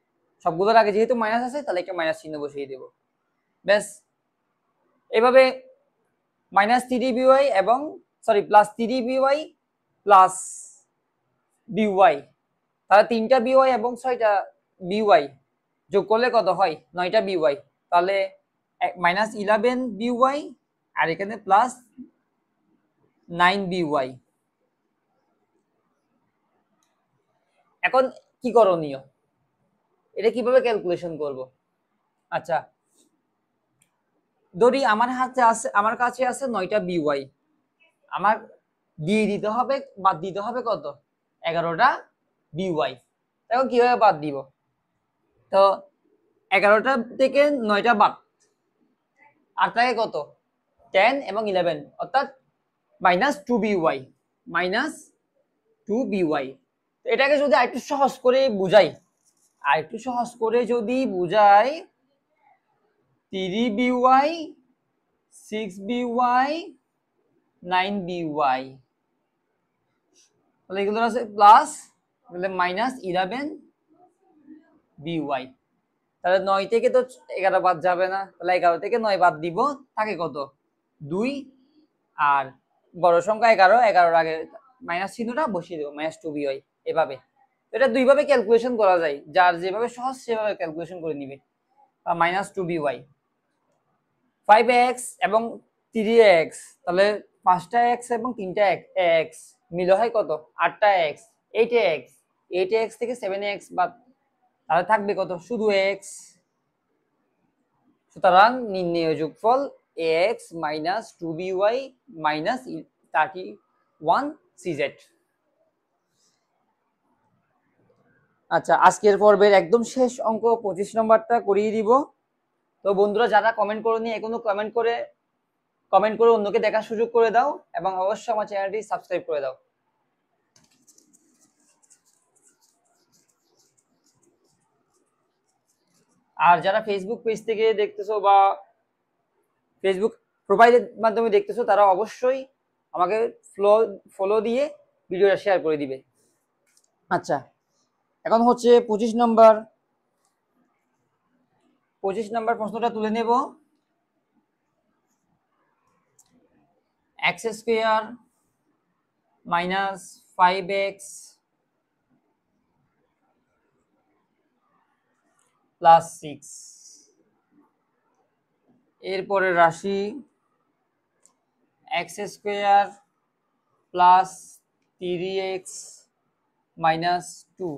সবগুলোর আগে যেহেতু মাইনাস আছে তাহলে একটা মাইনাস চিহ্ন বসিয়ে দেব, ব্যাস। এভাবে মাইনাস 3by এবং প্লাস 3by প্লাস by, তাহলে 3টা by এবং 6টা by যোগ করলে কত হয় 9টা by, তাহলে মাইনাস 11by আর এখানে প্লাস 9by। এখন কি করণীয়, এটা কিভাবে ক্যালকুলেশন করব। আচ্ছা, ধরি আমার কাছে আছে 9টা by, আমার দিয়ে দিতে হবে, বাদ দিতে হবে কত 11টা by। এখন কিভাবে বাদ দিব, তো 11টা থেকে 9টা বাদ, আর থাকে কত 10 এবং 11, অর্থাৎ মাইনাস 2by, মাইনাস 2by। এটাকে যদি আরেকটু সহজ করে বুঝাই, আরেকটু সহজ করে যদি বুঝাই, 3by 6by 9by, তাহলে এগুলো আছে প্লাস, তাহলে মাইনাস 11by। তাহলে 9 থেকে তো 11 বাদ যাবে না, তাহলে 11 থেকে 9 বাদ দিব, থাকে কত 2, আর বড় সংখ্যা 11, 11-র আগে মাইনাস চিহ্নটা বসিয়ে দেবো, মাইনাস 2by। এভাবে এটা দুইভাবে ক্যালকুলেশন করা যায়, যার যেভাবে সহজ সেভাবে ক্যালকুলেশন করে নিবে। মাইনাস 2by, 5x এবং 3x, তাহলে 5টা x এবং 3টা x মিলে হয় কত 8টা x, 8x, 8x থেকে 7x বাদ, তাহলে থাকবে কত শুধু x। সুতরাং নির্ণেয় যোগফল ax minus 2by minus 31cz। আচ্ছা, আজকের পর্বের একদম শেষ অঙ্ক 25 নম্বরটা করিয়ে দিব। তো বন্ধুরা যারা কমেন্ট করোনি এখনো কমেন্ট করে অন্যকে দেখার সুযোগ করে দাও, এবং অবশ্যই আমার চ্যানেলটি সাবস্ক্রাইব করে দাও। আর যারা ফেসবুক পেজ থেকে দেখতেছো বা ফেসবুক প্রোফাইলের মাধ্যমে দেখতেছো তারা অবশ্যই আমাকে ফলো দিয়ে ভিডিওটা শেয়ার করে দিবে। আচ্ছা, এখন হচ্ছে 25 নম্বর প্রশ্নটা তুলে নেব। X square minus 5x plus 6, এরপরে রাশি x square plus 3x minus 2,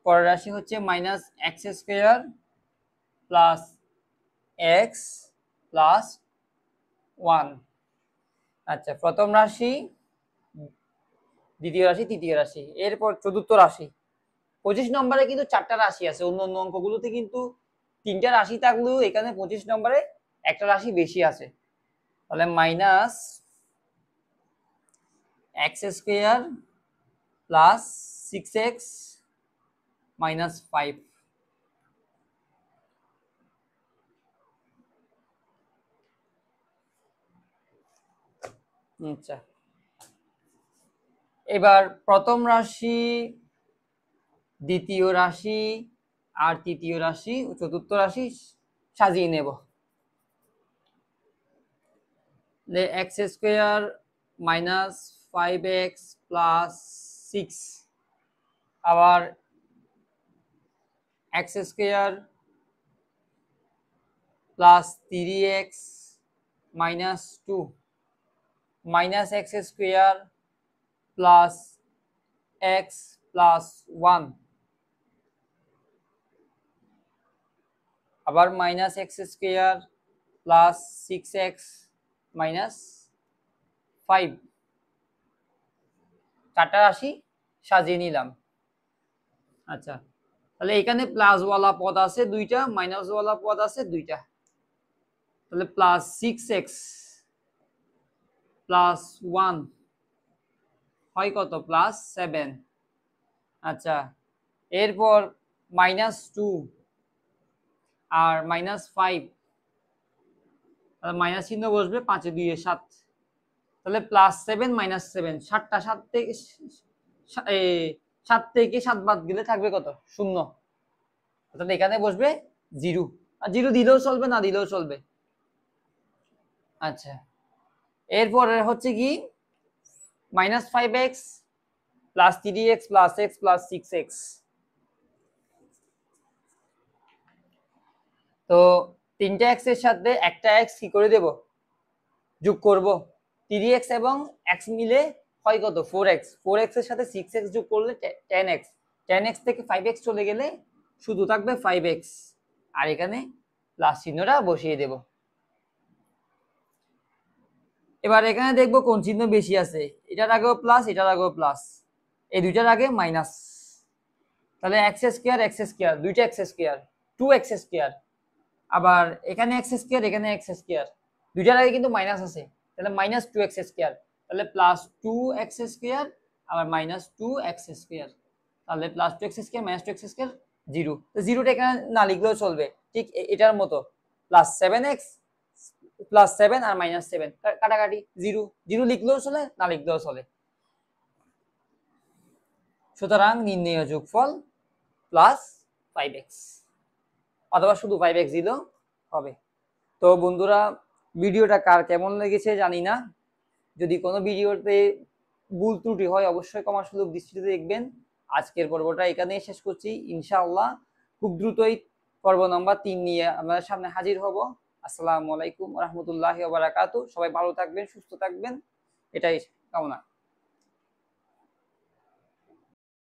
পরের রাশি হচ্ছে minus x square plus x plus 1। আচ্ছা, প্রথম রাশি, দ্বিতীয় রাশি, তৃতীয় রাশি, এরপর চতুর্থ রাশি। 25 নম্বরে কিন্তু 4টা রাশি আছে, অন্য অন্য অঙ্কগুলোতে কিন্তু 3টা রাশি থাকলেও এখানে 25 নম্বরে একটা রাশি বেশি আছে। তাহলে minus x square plus 6x minus 5, আচ্ছা এবার প্রথম রাশি, দ্বিতীয় রাশি আর তৃতীয় রাশি ও চতুর্থ রাশি সাজিয়ে নেব। X square minus 5x plus 6, আবার x square plus 3x minus 2, minus x square plus x plus 1, আবার minus x square plus 6x minus 5। 4টা রাশি সাজিয়ে নিলাম। আচ্ছা, তাহলে এখানে প্লাস ওয়ালা পদ আছে 2টা, মাইনাস ওয়ালা পদ আছে 2টা, তাহলে প্লাস 6x প্লাস 1 হয় কত? প্লাস 7। আচ্ছা, এরপর মাইনাস 2 আর মাইনাস 5, মাইনাস চিহ্ন বসবে, 5 2 7, তাহলে প্লাস 7 মাইনাস 7, 7টা 7 থেকে 7 বাদ গেলে থাকবে কত? 0। অর্থাৎ এখানে বসবে 0, আর 0 দিলেও চলবে, না দিলেও চলবে। আচ্ছা, এরপরে হচ্ছে কি minus 5x plus 3x plus x plus 6x। তো 3টা x এর সাথে একটা x কি করে দেব? যোগ করব। 3x এবং x মিলে হয় কত? 4x। 4x এর সাথে 6x যোগ করলে 10x। 10x থেকে 5x চলে গেলে শুধু থাকবে 5x, আর এখানে প্লাস চিহ্নটা বসিয়ে দেব। এবার এখানে দেখবো কোন চিহ্ন বেশি আছে, এটার আগেও প্লাস, এটার আগেও প্লাস, এই দুইটার আগে মাইনাস। তাহলে এক্স স্কোয়ার, দুইটা এক্স স্কোয়ার, 2x স্কোয়ার, আবার এখানে এক্স স্কোয়ার, এখানে এক্স স্কোয়ার, দুইটার আগে কিন্তু মাইনাস আছে, তাহলে মাইনাস 2x স্কোয়ার, তাহলে প্লাস 2x স্কোয়ার, আবার মাইনাস 2x স্কোয়ার, তাহলে plus 2x square minus 2x square 0। তো 0টা এখানে না লিখলেও চলবে, ঠিক এটার মতো, প্লাস 7x প্লাস 7 আর মাইনাস 7 কাটাকাটি, 0 0 লিখলেও চলে, না লিখলেও চলে। সুতরাং নির্ণেয় যোগফল প্লাস 5x, অথবা শুধু 5x দিলেও হবে। তো বন্ধুরা, ভিডিওটা কার কেমন লেগেছে জানি না, যদি কোনো ভিডিওতে ভুল ত্রুটি হয় অবশ্যই ক্ষমা সুলভ দৃষ্টিতে দেখবেন। আজকের পর্বটা এখানেই শেষ করছি, ইনশাআল্লাহ খুব দ্রুতই পর্ব নাম্বার 3 নিয়ে আপনাদের সামনে হাজির হব। আসসালামু আলাইকুম ওয়া রাহমাতুল্লাহি ওয়া বারাকাতুহু। সবাই ভালো থাকবেন, সুস্থ থাকবেন, এটাই কামনা।